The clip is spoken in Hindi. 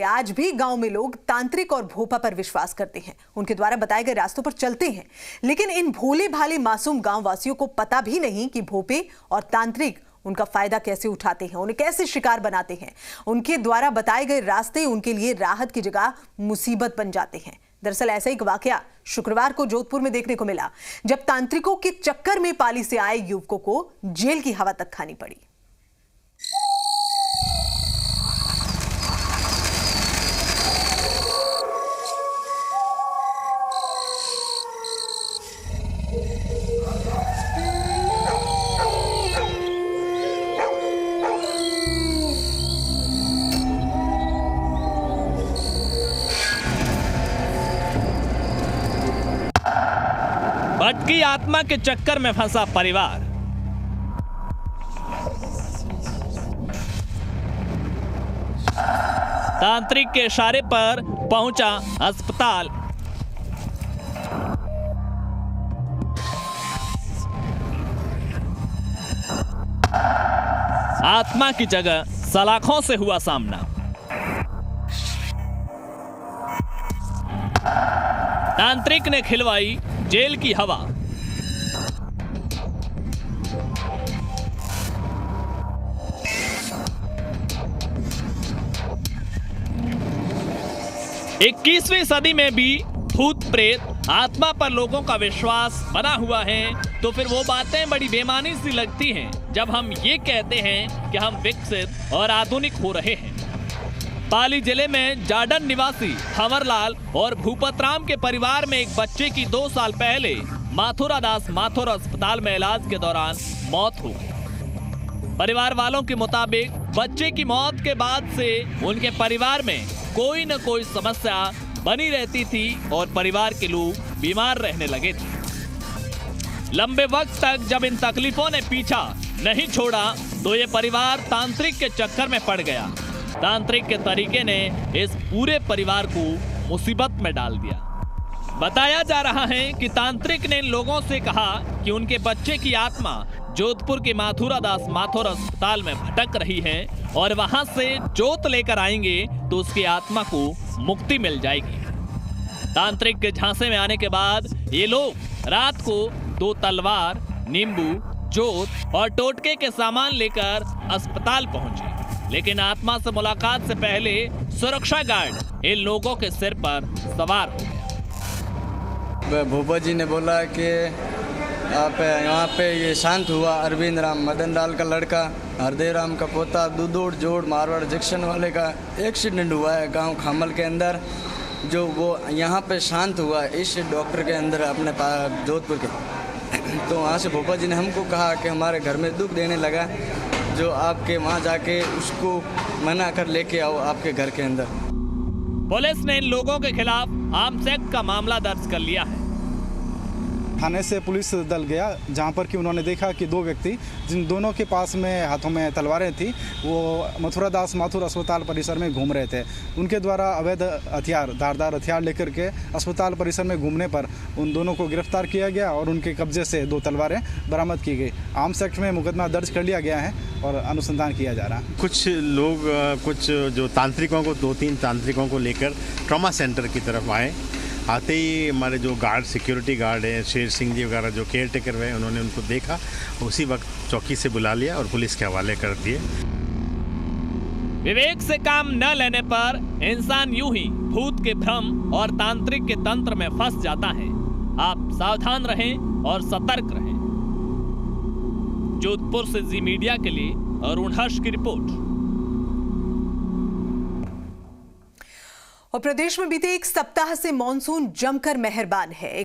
आज भी गांव में लोग तांत्रिक और भोपा पर विश्वास करते हैं। उनके द्वारा बताए गए रास्तों पर चलते हैं, लेकिन इन भोले भाले मासूम गांव वासियों को पता भी नहीं कि भोपे और तांत्रिक उनका फायदा कैसे उठाते हैं, उन्हें कैसे शिकार बनाते हैं। उनके द्वारा बताए गए रास्ते उनके लिए राहत की जगह मुसीबत बन जाते हैं। दरअसल ऐसा एक वाकया शुक्रवार को जोधपुर में देखने को मिला, जब तांत्रिकों के चक्कर में पाली से आए युवकों को जेल की हवा तक खानी पड़ी। भटकी आत्मा के चक्कर में फंसा परिवार। तांत्रिक के इशारे पर पहुंचा अस्पताल। आत्मा की जगह सलाखों से हुआ सामना। तांत्रिक ने खिलवाई जेल की हवा। इक्कीसवीं सदी में भी भूत प्रेत आत्मा पर लोगों का विश्वास बना हुआ है, तो फिर वो बातें बड़ी बेमानी सी लगती हैं जब हम ये कहते हैं कि हम विकसित और आधुनिक हो रहे हैं। पाली जिले में जाडन निवासी हंवरलाल और भूपतराम के परिवार में एक बच्चे की 2 साल पहले माथुरादास माथुर अस्पताल में इलाज के दौरान मौत हो गई। परिवार वालों के मुताबिक बच्चे की मौत के बाद से उनके परिवार में कोई न कोई समस्या बनी रहती थी और परिवार के लोग बीमार रहने लगे थे। लंबे वक्त तक जब इन तकलीफों ने पीछा नहीं छोड़ा तो ये परिवार तांत्रिक के चक्कर में पड़ गया। तांत्रिक के तरीके ने इस पूरे परिवार को मुसीबत में डाल दिया। बताया जा रहा है कि तांत्रिक ने इन लोगों से कहा कि उनके बच्चे की आत्मा जोधपुर के माथुरादास माथुर अस्पताल में भटक रही है और वहां से जोत लेकर आएंगे तो उसकी आत्मा को मुक्ति मिल जाएगी। तांत्रिक के झांसे में आने के बाद ये लोग रात को 2 तलवार, नींबू, जोत और टोटके के सामान लेकर अस्पताल पहुंचे, लेकिन आत्मा से मुलाकात से पहले सुरक्षा गार्ड इन लोगों के सिर पर सवार हो गया। भूपा जी ने बोला कि आप यहाँ पे ये शांत हुआ अरविंद राम मदन लाल का लड़का, हरदेव राम का पोता, दुदोड़ जोड़ मारवाड़ जंक्शन वाले का एक्सीडेंट हुआ है गांव खामल के अंदर, जो वो यहाँ पे शांत हुआ इस डॉक्टर के अंदर अपने जोधपुर के। तो वहाँ से भूपा जी ने हमको कहा कि हमारे घर में दुख देने लगा, जो आपके वहाँ जाके उसको मना कर लेके आओ आपके घर के अंदर। पुलिस ने इन लोगों के खिलाफ आर्म्स एक्ट का मामला दर्ज कर लिया है। थाने से पुलिस दल गया, जहां पर कि उन्होंने देखा कि 2 व्यक्ति जिन दोनों के पास में हाथों में तलवारें थी, वो मथुरादास माथुर अस्पताल परिसर में घूम रहे थे। उनके द्वारा अवैध हथियार, धारदार हथियार लेकर के अस्पताल परिसर में घूमने पर उन दोनों को गिरफ्तार किया गया और उनके कब्जे से 2 तलवारें बरामद की गई। आर्म्स एक्ट में मुकदमा दर्ज कर लिया गया है और अनुसंधान किया जा रहा है। कुछ लोग कुछ जो तांत्रिकों को 2-3 तांत्रिकों को लेकर ट्रॉमा सेंटर की तरफ आए। आते ही हमारे जो गार्ड, सिक्योरिटी गार्ड हैं, शेर सिंह जी वगैरह जो केयर टेकर हुए, उन्होंने उनको देखा, उसी वक्त चौकी से बुला लिया और पुलिस के हवाले कर दिए। विवेक से काम न लेने पर इंसान यूं ही भूत के भ्रम और तांत्रिक के तंत्र में फंस जाता है। आप सावधान रहें और सतर्क रहें। जोधपुर से जी मीडिया के लिए अरुण हर्ष की रिपोर्ट। और प्रदेश में बीते 1 सप्ताह से मॉनसून जमकर मेहरबान है।